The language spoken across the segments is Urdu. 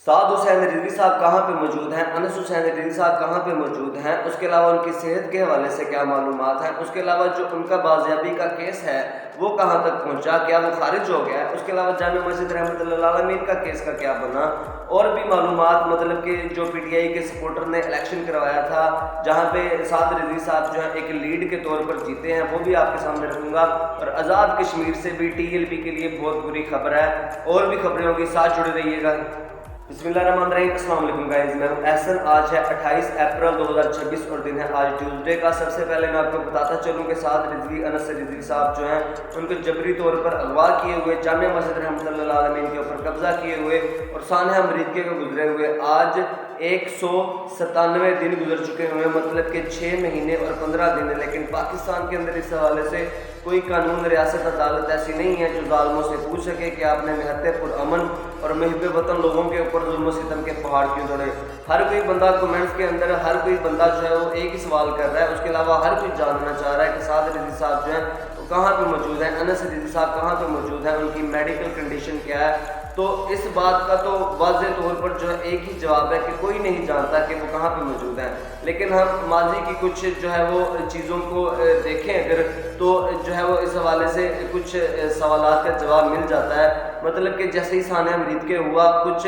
سعد حسین رضوی صاحب کہاں پہ موجود ہیں، انس حسین رضوی صاحب کہاں پہ موجود ہیں، اس کے علاوہ ان کی صحت کے حوالے سے کیا معلومات ہیں، اس کے علاوہ جو ان کا بازیابی کا کیس ہے وہ کہاں تک پہنچا، کیا وہ خارج ہو گیا ہے، اس کے علاوہ جامع مسجد رحمۃ اللہ علیہ کا کیس کا کیا بنا، اور بھی معلومات مطلب کہ جو پی ٹی آئی کے سپورٹر نے الیکشن کروایا تھا جہاں پہ سعد رضوی صاحب جو ہیں ایک لیڈ کے طور پر جیتے ہیں، وہ بھی آپ کے سامنے رکھوں گا۔ اور آزاد کشمیر سے بھی ٹی ایل پی کے لیے بہت بری خبر ہے، اور بھی خبریں ہوگی، ساتھ جڑے رہیے گا۔ بسم اللہ الرحمن الرحیم، السلام علیکم گائز، میں ہوں احسن۔ آج ہے 28 اپریل 2026 اور دن ہے آج ٹیوزڈے کا۔ سب سے پہلے میں آپ کو بتاتا چلوں کہ سعد رضوی انس رضوی صاحب جو ہیں ان کو جبری طور پر اغوا کیے ہوئے، جامع مسجد رحمۃ اللہ علیہ کے اوپر قبضہ کیے ہوئے اور سانحہ امریکہ کو گزرے ہوئے آج 197 دن گزر چکے ہوئے، مطلب کہ 6 مہینے اور 15 دن ہے۔ لیکن پاکستان کے اندر اس حوالے سے کوئی قانون، ریاست، عدالت ایسی نہیں ہے جو ظالموں سے پوچھ سکے کہ آپ نے نہایت پرامن اور محب وطن لوگوں کے اوپر ظلم و ستم کے پہاڑ کیوں توڑے۔ ہر کوئی بندہ کمنٹس کے اندر، ہر کوئی بندہ جو ہے وہ ایک ہی سوال کر رہا ہے، اس کے علاوہ ہر کوئی جاننا چاہ رہا ہے کہ سعد رضوی صاحب جو ہیں وہ کہاں پہ موجود ہیں، انس رضوی صاحب کہاں پہ موجود ہیں، ان کی میڈیکل کنڈیشن کیا ہے۔ تو اس بات کا تو واضح طور پر جو ہے ایک ہی جواب ہے کہ کوئی نہیں جانتا کہ وہ کہاں پہ موجود ہیں۔ لیکن ہم ماضی کی کچھ جو ہے وہ چیزوں کو دیکھیں اگر، تو جو ہے وہ اس حوالے سے کچھ سوالات کا جواب مل جاتا ہے۔ مطلب کہ جیسے ہی سانحہ امریکہ ہوا، کچھ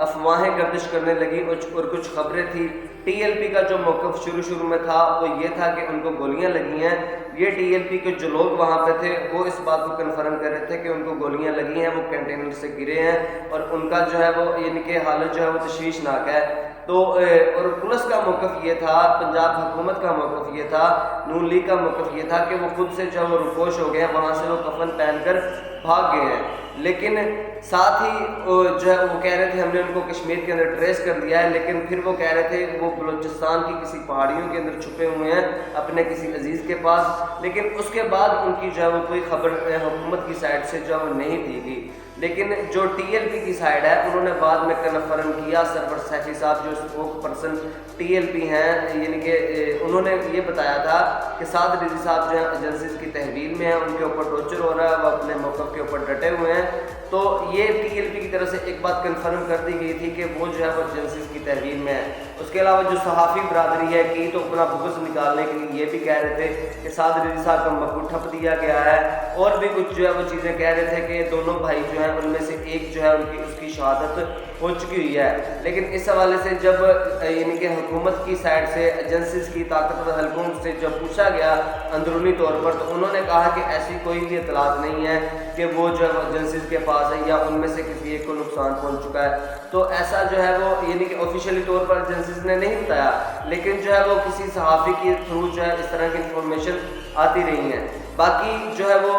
افواہیں گردش کرنے لگی اور کچھ خبریں تھی۔ ٹی ایل پی کا جو موقف شروع میں تھا وہ یہ تھا کہ ان کو گولیاں لگی ہیں۔ یہ ٹی ایل پی کے جو لوگ وہاں پہ تھے وہ اس بات کو کنفرم کر رہے تھے کہ ان کو گولیاں لگی ہیں، وہ کنٹینر سے گرے ہیں اور ان کا جو ہے وہ یعنی کہ حالت جو ہے وہ تشویشناک ہے۔ تو اور پولیس کا موقف یہ تھا، پنجاب حکومت کا موقف یہ تھا، نون لیگ کا موقف یہ تھا کہ وہ خود سے جو ہے وہ روپوش ہو گئے ہیں، وہاں سے وہ کفن پہن کر بھاگ گئے ہیں۔ لیکن ساتھ ہی جو ہے وہ کہہ رہے تھے ہم نے ان کو کشمیر کے اندر ٹریس کر لیا ہے، لیکن پھر وہ کہہ رہے تھے وہ بلوچستان کی کسی پہاڑیوں کے اندر چھپے ہوئے ہیں اپنے کسی عزیز کے پاس۔ لیکن اس کے بعد ان کی جو ہے وہ کوئی خبر حکومت کی سائڈ سے جو ہے وہ نہیں دی گئی۔ لیکن جو ٹی ایل پی کی سائڈ ہے انہوں نے بعد میں کنفرم کیا، سرور سیفی صاحب جو spoke person T L P ہیں، یعنی کہ انہوں نے یہ بتایا تھا کہ سعد رضوی صاحب جو ہیں ایجنسیز کی تحویل میں ہیں، ان کے اوپر ٹارچر ہو رہا ہے، وہ اپنے موقف کے اوپر ڈٹے ہوئے ہیں۔ تو یہ ٹی ایل پی کی طرف سے ایک بات کنفرم کر دی گئی تھی کہ وہ جو ہے وہ ایجنسیز کی تحویل میں ہے۔ اس کے علاوہ جو صحافی برادری ہے کی تو اپنا بغض نکالنے کے لیے یہ بھی کہہ رہے تھے کہ سعد رضوی صاحب کا مقبول ٹھپ دیا گیا ہے، اور بھی کچھ جو ہے وہ چیزیں کہہ رہے تھے کہ دونوں بھائی جو ہیں ان میں سے ایک جو ہے اس کی شہادت ہو چکی ہوئی ہے۔ لیکن اس حوالے سے جب یعنی کہ حکومت کی سائڈ سے ایجنسیز کی طاقتور حلقوں سے جب پوچھا گیا اندرونی طور پر، تو انہوں نے کہا کہ ایسی کوئی بھی اطلاعات نہیں ہے کہ وہ جو ہے ایجنسیز کے پاس ہے یا ان میں سے کسی ایک کو نقصان پہنچ چکا ہے۔ تو ایسا جو ہے وہ یعنی کہ آفیشیلی طور پر ایجنسیز نے نہیں بتایا، لیکن جو ہے وہ کسی صحافی کے تھرو جو ہے اس طرح کی انفارمیشن آتی رہی ہیں۔ باقی جو ہے وہ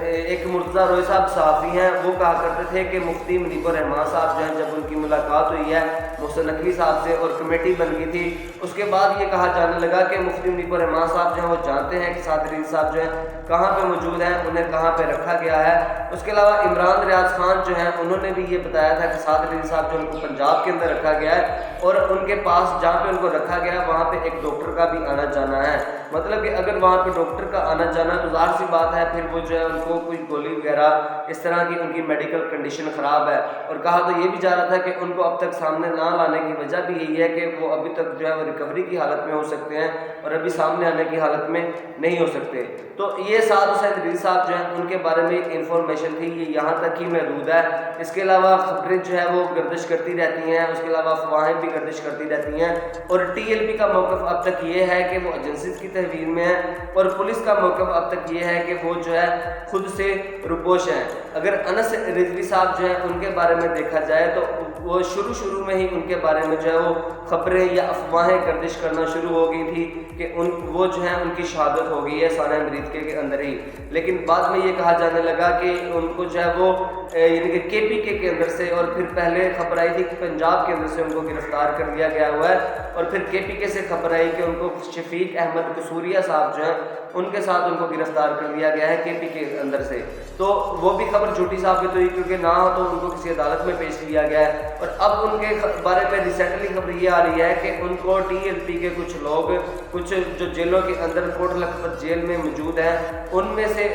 ایک مرتضیٰ روی صاحب صحافی ہیں، وہ کہا کرتے تھے کہ مفتی منیب الرحمان صاحب جو ہیں جب ان کی ملاقات ہوئی ہے محسن نقوی صاحب سے اور کمیٹی بن گئی تھی، اس کے بعد یہ کہا جانے لگا کہ مفتی منیب الرحمان صاحب جو ہیں وہ جانتے ہیں کہ سعد رضوی صاحب جو ہیں کہاں پہ موجود ہیں، انہیں کہاں پہ رکھا گیا ہے۔ اس کے علاوہ عمران ریاض خان جو ہیں انہوں نے بھی یہ بتایا تھا کہ سعد رضوی صاحب جو ان کو پنجاب کے اندر رکھا گیا ہے، اور ان کے پاس جہاں پہ ان کو رکھا گیا ہے وہاں پہ ایک ڈاکٹر کا بھی آنا جانا ہے۔ مطلب کہ اگر وہاں پہ ڈاکٹر کا آنا جانا تو ظاہر سی بات ہے پھر وہ جو ہے ان کو کوئی گولی وغیرہ اس طرح کی ان کی میڈیکل کنڈیشن خراب ہے۔ اور کہا تو یہ بھی جا رہا تھا کہ ان کو اب تک سامنے نہ لانے کی وجہ بھی یہی ہے کہ وہ ابھی تک جو ہے وہ ریکوری کی حالت میں ہو سکتے ہیں اور ابھی سامنے آنے کی حالت میں نہیں ہو سکتے۔ تو یہ سعد حسین رضوی صاحب جو ہیں ان کے بارے میں انفارمیشن تھی، یہ یہاں تک ہی محدود ہے۔ اس کے علاوہ خبریں جو ہے وہ گردش کرتی رہتی ہیں، اس کے علاوہ افواہیں بھی گردش کرتی رہتی ہیں، اور ٹی ایل پی کا موقف اب تک یہ ہے کہ وہ ایجنسیز کی تحویل میں ہے، اور پولیس کا موقف اب تک یہ ہے کہ وہ جو ہے خود سے روپوش ہیں۔ اگر انس رضوی صاحب جو ہیں ان کے بارے میں دیکھا جائے تو وہ شروع میں ہی ان کے بارے میں جو ہے وہ خبریں یا افواہیں گردش کرنا شروع ہو گئی تھی کہ وہ جو ہیں ان کی شہادت ہو گئی ہے سانحہ امریکہ کے اندر ہی۔ لیکن بعد میں یہ کہا جانے لگا کہ ان کو جو ہے وہ یعنی کہ کے پی کے اندر سے، اور پھر پہلے خبر آئی تھی کہ پنجاب کے اندر سے ان کو گرفتار کر لیا گیا ہوا ہے، اور پھر کے پی کے سے خبر آئی کہ ان کو شفیق احمد قصوریہ صاحب جو ہیں ان کے ساتھ ان کو گرفتار کر لیا گیا ہے KP کے اندر سے۔ تو وہ بھی خبر جھوٹی ثابت ہوئی، کیونکہ نہ ہو تو ان کو کسی عدالت میں پیش کیا گیا ہے۔ اور اب ان کے بارے میں ریسنٹلی خبر یہ آ رہی ہے کہ ان کو TLP کے کچھ لوگ، کچھ جو جیلوں کے اندر کوٹ لکھپت جیل میں موجود ہیں، ان میں سے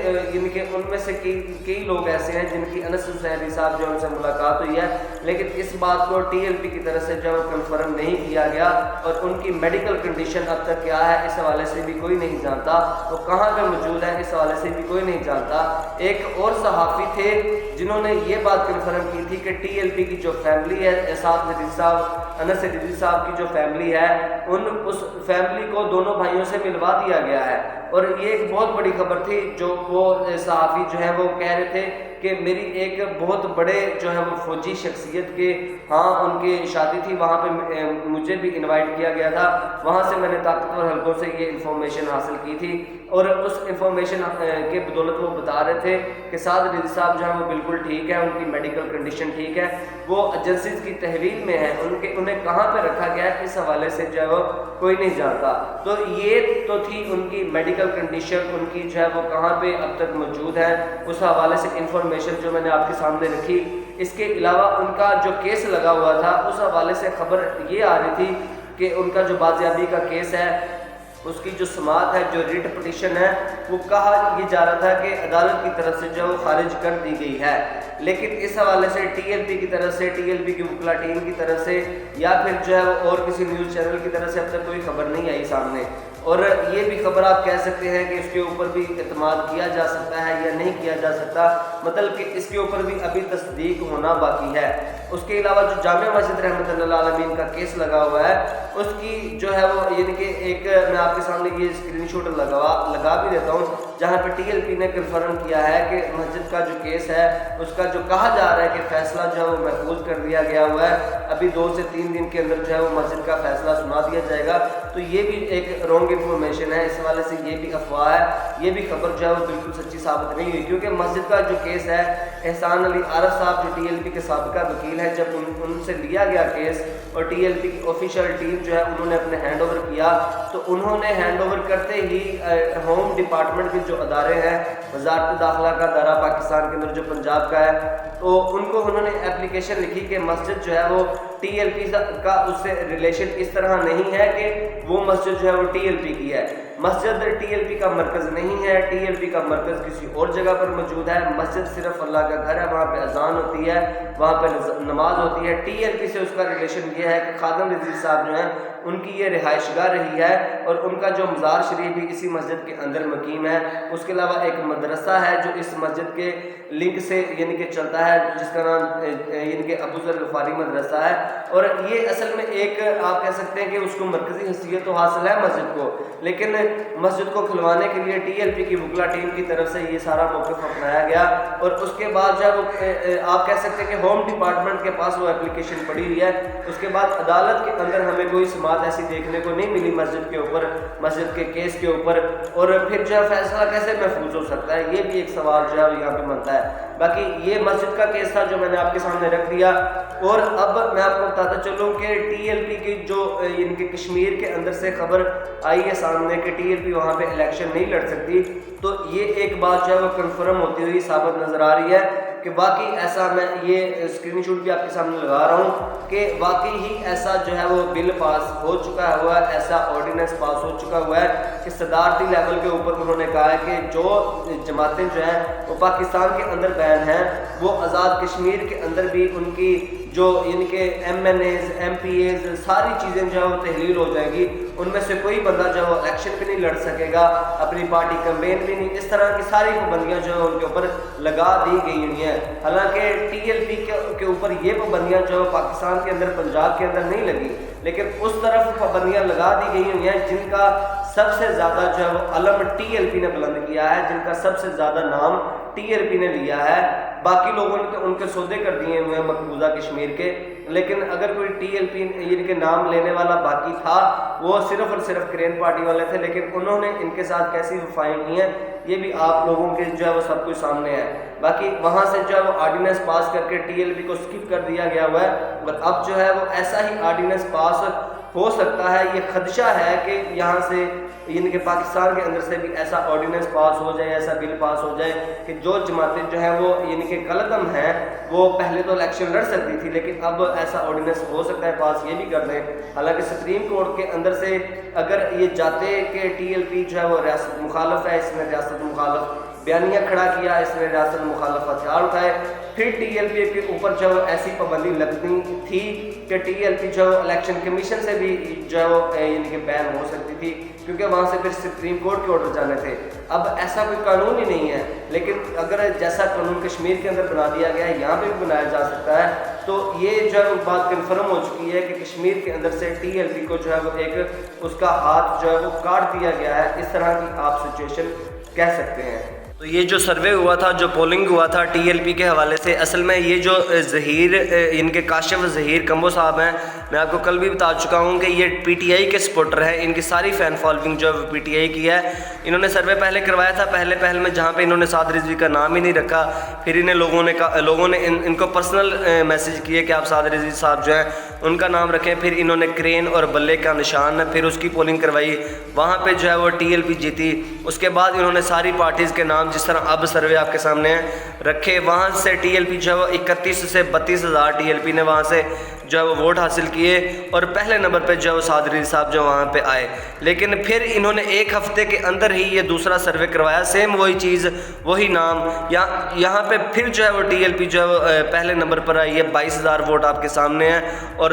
کئی لوگ ایسے ہیں جن کی انس حسین صاحب جو ان سے ملاقات ہوئی ہے، لیکن اس بات کو TLP کی طرف سے جو کنفرم نہیں کیا گیا، اور ان کی میڈیکل کنڈیشن اب تک کیا ہے اس حوالے سے بھی کوئی نہیں جانتا، وہ کہاں پہ موجود ہے اس حوالے سے بھی کوئی نہیں جانتا۔ ایک اور صحافی تھے جنہوں نے یہ بات کنفرم کی تھی کہ TLP کی جو فیملی ہے، انس حدیدی صاحب کی جو فیملی ہے، اس فیملی کو دونوں بھائیوں سے ملوا دیا گیا ہے۔ اور یہ ایک بہت بڑی خبر تھی جو وہ صحافی جو ہے وہ کہہ رہے تھے کہ میری ایک بہت بڑے جو ہے وہ فوجی شخصیت کے ان کی شادی تھی، وہاں پہ مجھے بھی انوائٹ کیا گیا تھا، وہاں سے میں نے طاقتور حلقوں سے یہ انفارمیشن حاصل کی تھی، اور اس انفارمیشن کے بدولت وہ بتا رہے تھے کہ سعد حدیدی صاحب جو ہیں وہ بالکل ٹھیک ہے، ان کی میڈیکل کنڈیشن ٹھیک ہے، وہ ایجنسیز کی تحویل میں ہیں، انہیں کہاں پہ رکھا گیا ہے اس حوالے سے جو ہے وہ کوئی نہیں جانتا۔ تو یہ تو تھی ان کی میڈیکل کنڈیشن، ان کی جو ہے وہ کہاں پہ اب تک موجود ہے، اس حوالے سے انفارمیشن جو میں نے آپ کے سامنے رکھی۔ اس کے علاوہ ان کا جو کیس لگا ہوا تھا اس حوالے سے خبر یہ آ رہی تھی کہ ان کا جو بازیابی کا کیس ہے، اس کی جو سماعت ہے، جو ریٹ پٹیشن ہے، وہ کہا یہ جا رہا تھا کہ عدالت کی طرف سے جو ہے وہ خارج کر دی گئی ہے، لیکن اس حوالے سے TLP کی طرف سے، TLP کی وکلا ٹیم کی طرف سے، یا پھر جو ہے اور کسی نیوز چینل کی طرف سے اب تک کوئی خبر نہیں آئی سامنے۔ اور یہ بھی خبر آپ کہہ سکتے ہیں کہ اس کے اوپر بھی اعتماد کیا جا سکتا ہے یا نہیں کیا جا سکتا، مطلب کہ اس کے اوپر بھی ابھی تصدیق ہونا باقی ہے۔ اس کے علاوہ جو جامع مسجد رحمۃ اللہ عالمین کا کیس لگا ہوا ہے، اس کی جو ہے وہ یعنی کہ ایک میں آپ کے سامنے یہ اسکرین شاٹ لگا بھی دیتا ہوں، جہاں پہ TLP نے کنفرم کیا ہے کہ مسجد کا جو کیس ہے، اس کا جو کہا جا رہا ہے کہ فیصلہ جو ہے وہ محفوظ کر دیا گیا ہوا ہے، ابھی 2 سے 3 دن کے اندر جو ہے وہ مسجد کا فیصلہ سنا دیا جائے گا۔ تو یہ بھی ایک رانگ انفارمیشن ہے، اس حوالے سے یہ بھی افواہ ہے، یہ بھی خبر جو ہے وہ بالکل سچی ثابت نہیں ہوئی، کیونکہ مسجد کا جو کیس ہے، احسان علی عارف صاحب جو TLP کے سابقہ وکیل ہیں، جب ان سے لیا گیا کیس اور TLP کی آفیشیل ٹیم جو ہے انہوں نے اپنے ہینڈ اوور کیا، تو انہوں نے ہینڈ اوور کرتے ہی ہوم ڈپارٹمنٹ کے جو ادارے ہیں، وزارت داخلہ کا ادارہ پاکستان کے اندر جو پنجاب کا ہے، تو ان کو انہوں نے اپلیکیشن لکھی کہ مسجد جو ہے وہ TLP کا اس سے ریلیشن اس طرح نہیں ہے کہ وہ مسجد جو ہے وہ TLP کی ہے، مسجد TLP کا مرکز نہیں ہے، TLP کا مرکز کسی اور جگہ پر موجود ہے، مسجد صرف اللہ کا گھر ہے، وہاں پہ اذان ہوتی ہے، وہاں پہ نماز ہوتی ہے۔ TLP سے اس کا ریلیشن یہ ہے کہ خادم رضوی صاحب جو ہیں ان کی یہ رہائش گاہ رہی ہے، اور ان کا جو مزار شریف بھی اسی مسجد کے اندر مقیم ہے۔ اس کے علاوہ ایک مدرسہ ہے جو اس مسجد کے لنک سے یعنی کہ چلتا ہے، جس کا نام یعنی کہ ابو ذر غفاری مدرسہ ہے، اور یہ اصل میں ایک آپ کہہ سکتے ہیں کہ اس کو مرکزی حیثیت تو حاصل ہے مسجد کو، لیکن مسجد کو کھلوانے کے لیے TLP کی وکلا ٹیم کی طرف سے یہ سارا موقف اپنایا گیا، اور اس کے بعد جب آپ کہہ سکتے ہیں کہ ہوم ڈپارٹمنٹ کے پاس وہ اپلیکیشن پڑی ہوئی ہے، اس کے بعد عدالت کے اندر ہمیں کوئی سماعت ایسی دیکھنے کو نہیں ملی مسجد کے اوپر، مسجد کے کیس کے اوپر، اور پھر جو ہے فیصلہ کیسے محفوظ ہو سکتا ہے، یہ بھی ایک سوال جو ہے یہاں پہ بنتا ہے۔ باقی یہ مسجد کا کیس تھا جو میں نے آپ کے سامنے رکھ دیا، اور اب میں آپ کو بتاتا چلوں کہ TLP کی جو ان کے کشمیر کے اندر سے خبر آئی ہے سامنے کہ TLP وہاں پہ الیکشن نہیں لڑ سکتی، تو یہ ایک بات جو ہے وہ کنفرم ہوتی ہوئی ثابت نظر آ رہی ہے کہ واقعی ایسا، میں یہ اسکرین شاٹ بھی آپ کے سامنے لگا رہا ہوں کہ واقعی ہی ایسا جو ہے وہ بل پاس ہو چکا ہوا ہے، ایسا آرڈیننس پاس ہو چکا ہوا ہے کہ صدارتی لیول کے اوپر انہوں نے کہا ہے کہ جو جماعتیں جو ہیں وہ پاکستان کے اندر بین ہیں، وہ آزاد کشمیر کے اندر بھی ان کی جو ان کے MNAs MPAs ساری چیزیں جو ہے وہ تحلیل ہو جائیں گی، ان میں سے کوئی بندہ جو ہے وہ الیکشن بھی نہیں لڑ سکے گا، اپنی پارٹی کمپین بھی نہیں، اس طرح کی ساری پابندیاں جو ہے ان کے اوپر لگا دی گئی ہوئی ہیں۔ حالانکہ TLP کے اوپر یہ پابندیاں جو ہے پاکستان کے اندر پنجاب کے اندر نہیں لگی، لیکن اس طرف پابندیاں لگا دی گئی ہوئی ہیں جن کا سب سے زیادہ جو ہے وہ علم TLP نے بلند کیا ہے، جن کا سب سے زیادہ نام TLP نے لیا ہے۔ باقی لوگوں نے ان کے سودے کر دیے ہوئے ہیں مقبوضہ کشمیر کے، لیکن اگر کوئی TLP یعنی کہ نام لینے والا باقی تھا وہ صرف اور صرف کرین پارٹی والے تھے، لیکن انہوں نے ان کے ساتھ کیسی وفائیں کی ہیں یہ بھی آپ لوگوں کے جو ہے وہ سب کچھ سامنے ہے۔ باقی وہاں سے جو ہے وہ آرڈیننس پاس کر کے TLP کو سکپ کر دیا گیا ہوا ہے، اور اب جو ہے وہ ایسا ہی آرڈیننس پاس ہو سکتا ہے، یہ خدشہ ہے کہ یہاں سے یعنی کہ پاکستان کے اندر سے بھی ایسا آرڈیننس پاس ہو جائے، ایسا بل پاس ہو جائے کہ جو جماعتیں جو ہیں وہ یعنی کہ کالعدم ہیں، وہ پہلے تو الیکشن لڑ سکتی تھی لیکن اب ایسا آرڈیننس ہو سکتا ہے پاس، یہ بھی کر دیں۔ حالانکہ سپریم کورٹ کے اندر سے اگر یہ جاتے کہ ٹی ایل پی جو ہے وہ ریاست مخالف ہے، اس نے ریاست مخالف بیانیہ کھڑا کیا، اس نے ریاست مخالف ہتھیار اٹھائے، پھر ٹی ایل پی کے اوپر جو ایسی پابندی لگنی تھی کہ ٹی ایل پی جو الیکشن کمیشن سے بھی جو ہے وہ یعنی کہ بین ہو سکتی تھی، کیونکہ وہاں سے پھر سپریم کورٹ کے آرڈر جانے تھے۔ اب ایسا کوئی قانون ہی نہیں ہے، لیکن اگر جیسا قانون کشمیر کے اندر بنا دیا گیا ہے یہاں پہ بھی بنایا جا سکتا ہے، تو یہ جو ہے بات کنفرم ہو چکی ہے کہ کشمیر کے اندر سے ٹی ایل پی کو جو ہے وہ ایک اس کا ہاتھ جو ہے وہ کاٹ دیا گیا ہے، اس طرح کی آپ سچویشن کہہ سکتے ہیں۔ تو یہ جو سروے ہوا تھا، جو پولنگ ہوا تھا ٹی ایل پی کے حوالے سے، اصل میں یہ جو ظہیر ان کے کاشف ظہیر کمبو صاحب ہیں، میں آپ کو کل بھی بتا چکا ہوں کہ یہ پی ٹی آئی کے سپورٹر ہیں، ان کی ساری فین فالوئنگ جو ہے پی ٹی آئی کی ہے۔ انہوں نے سروے پہلے کروایا تھا، پہل میں جہاں پہ انہوں نے سعد رضوی کا نام ہی نہیں رکھا، پھر انہیں لوگوں نے ان کو پرسنل میسج کیے کہ آپ سعد رضوی صاحب جو ہیں ان کا نام رکھیں، پھر انہوں نے کرین اور بلے کا نشان پھر اس کی پولنگ کروائی، وہاں پہ جو ہے وہ ٹی ایل پی جیتی۔ اس کے بعد انہوں نے ساری پارٹیز کے نام جس طرح اب سروے آپ کے سامنے ہیں رکھے، وہاں سے ٹی ایل پی جو ہے وہ 31 سے 32 ہزار ٹی ایل پی نے وہاں سے جو ہے وہ ووٹ حاصل کیے، اور پہلے نمبر پہ جو ہے وہ سعد رضوی صاحب جو وہاں پہ آئے۔ لیکن پھر انہوں نے ایک ہفتے کے اندر ہی یہ دوسرا سروے کروایا، سیم وہی چیز وہی نام، یہاں پہ پھر جو ہے وہ ٹی ایل پی جو ہے وہ پہلے نمبر پر آئی ہے، 22,000 ووٹ آپ کے سامنے ہیں، اور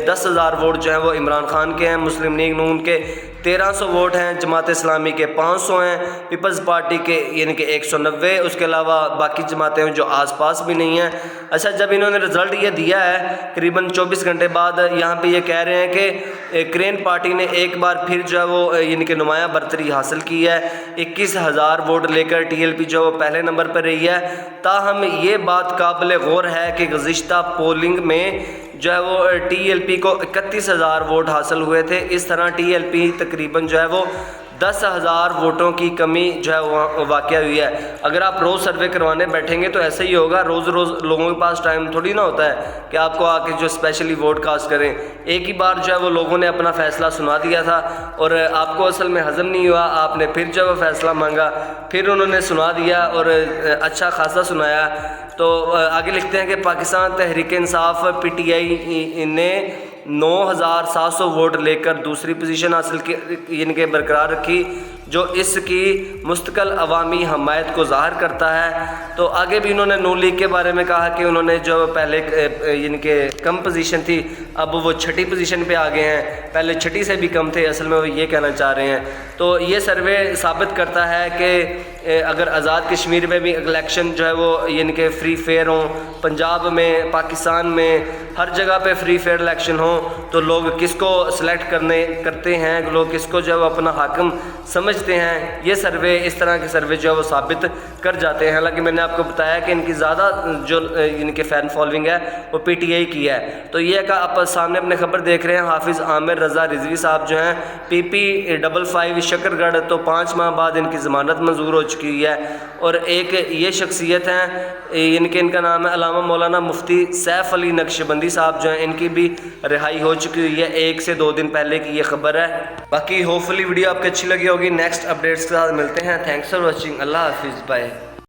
10,000 ووٹ جو ہیں وہ عمران خان کے ہیں، مسلم لیگ نون کے 1300 ووٹ ہیں، جماعت اسلامی کے 500 ہیں، پیپلز پارٹی کے یعنی کہ 190، اس کے علاوہ باقی جماعتیں جو آس پاس بھی نہیں ہیں۔ اچھا، جب انہوں نے رزلٹ یہ دیا ہے قریباً 24 گھنٹے بعد، یہاں پہ یہ کہہ رہے ہیں کہ کرین پارٹی نے ایک بار پھر جو ہے وہ یعنی کہ نمایاں برتری حاصل کی ہے، 21,000 ووٹ لے کر ٹی ایل پی جو وہ پہلے نمبر پر رہی ہے۔ تاہم یہ بات قابل غور ہے کہ گزشتہ پولنگ میں جو ہے وہ ٹی ایل پی کو 31,000 ووٹ حاصل ہوئے تھے، اس طرح ٹی ایل پی تقریباً جو ہے وہ 10,000 ووٹوں کی کمی جو ہے وہ واقع ہوئی ہے۔ اگر آپ روز سروے کروانے بیٹھیں گے تو ایسا ہی ہوگا، روز لوگوں کے پاس ٹائم تھوڑی نہ ہوتا ہے کہ آپ کو آ کے جو اسپیشلی ووٹ کاسٹ کریں۔ ایک ہی بار جو ہے وہ لوگوں نے اپنا فیصلہ سنا دیا تھا، اور آپ کو اصل میں ہضم نہیں ہوا، آپ نے پھر جو ہے وہ فیصلہ مانگا، پھر انہوں نے سنا دیا اور اچھا خاصا سنایا۔ تو آگے لکھتے ہیں کہ Pakistan Tehreek Insaf P T I نے 9,700 ووٹ لے کر دوسری پوزیشن حاصل کی، یعنی کہ برقرار رکھی، جو اس کی مستقل عوامی حمایت کو ظاہر کرتا ہے۔ تو آگے بھی انہوں نے نون لیگ کے بارے میں کہا کہ انہوں نے جو پہلے یعنی کہ کم پوزیشن تھی، اب وہ 6ٹھی پوزیشن پہ آ گئے ہیں، پہلے 6ٹھی سے بھی کم تھے، اصل میں وہ یہ کہنا چاہ رہے ہیں۔ تو یہ سروے ثابت کرتا ہے کہ اگر آزاد کشمیر میں بھی الیکشن جو ہے وہ یعنی کہ فری فیئر ہوں، پنجاب میں، پاکستان میں، ہر جگہ پہ فری فیئر الیکشن ہوں، تو لوگ کس کو سلیکٹ کرتے ہیں، لوگ کس کو جو ہے وہ اپنا حاکم سمجھتے ہیں، یہ سروے اس طرح کے سروے جو ہے وہ ثابت کر جاتے ہیں۔ حالانکہ میں نے آپ کو بتایا کہ ان کی زیادہ جو ان کے فین فالوئنگ ہے وہ پی ٹی آئی کی ہے۔ تو یہ کہ آپ سامنے اپنے خبر دیکھ رہے ہیں، حافظ عامر رضا رضوی صاحب جو ہیں PP 55 شکر گڑھ، تو 5 ماہ بعد ان کی ضمانت منظور ہو چکی ہوئی ہے۔ اور ایک یہ شخصیت ہیں، ان کے ان کا نام ہے علامہ مولانا مفتی سیف علی نقشبندی صاحب جو ہیں، ان کی بھی رہائی ہو چکی ہوئی ہے، 1 سے 2 دن پہلے کی یہ خبر ہے۔ باقی ہوپ فلی ویڈیو آپ کو اچھی لگی ہوگی، نیکسٹ اپڈیٹس کے ساتھ ملتے ہیں۔ تھینکس فار واچنگ، اللہ حافظ، بائے۔